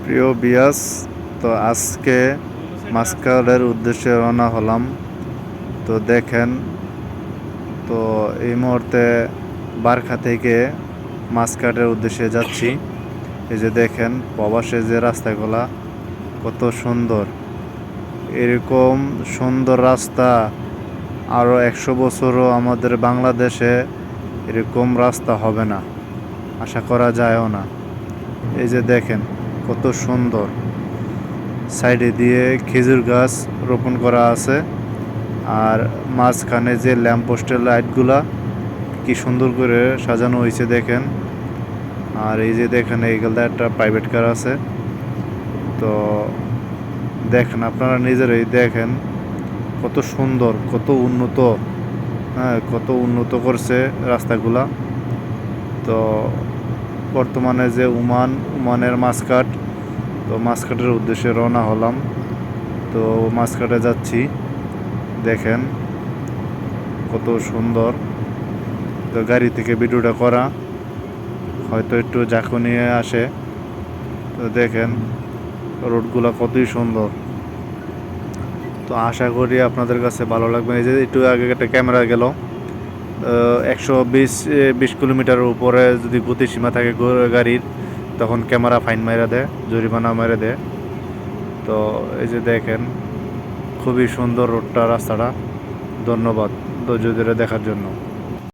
প্রিয় বিয়াস, তো আজকে মাসকাটের উদ্দেশ্যে রওনা হলাম। তো দেখেন, তো এই মুহূর্তে বারখা থেকে মাসকাটের উদ্দেশ্যে যাচ্ছি। এই যে দেখেন প্রবাসে যে রাস্তাগুলা কত সুন্দর। এরকম সুন্দর রাস্তা আরও 100 বছরও আমাদের বাংলাদেশে এরকম রাস্তা হবে না, আশা করা যায়ও না। এই যে দেখেন কত সুন্দর, সাইডে দিয়ে খেজুর গাছ রোপণ করা আছে, আর মাঝখানে যে ল্যাম্পপোস্টের লাইটগুলা কি সুন্দর করে সাজানো হয়েছে দেখেন। আর এই যে দেখেন এইগুলো একটা প্রাইভেট কার আছে। তো দেখেন, আপনারা নিজেরাই দেখেন কত সুন্দর, কত উন্নত, হ্যাঁ, কত উন্নত করছে রাস্তাগুলা। তো বর্তমানে যে ওমানের মাসকাট, তো মাসকাটের উদ্দেশ্যে রওনা হলাম। তো মাসকাটে যাচ্ছি, দেখেন কত সুন্দর। তো গাড়ি থেকে ভিডিওটা করা, হয়তো একটু ঝাঁকুনিয়ে আসে। তো দেখেন রোডগুলো কতই সুন্দর। তো আশা করি আপনাদের কাছে ভালো লাগবে। এই যে একটু আগে একটা ক্যামেরা গেল, 120 কিলোমিটারের উপরে যদি গতিসীমা থাকে গাড়ির, তখন ক্যামেরা ফাইন মাইরা দেয়, জরিমানা মেরে দেয়। তো এই যে দেখেন খুবই সুন্দর রোডটা, রাস্তাটা। ধন্যবাদ ধৈর্য ধরে দেখার জন্য।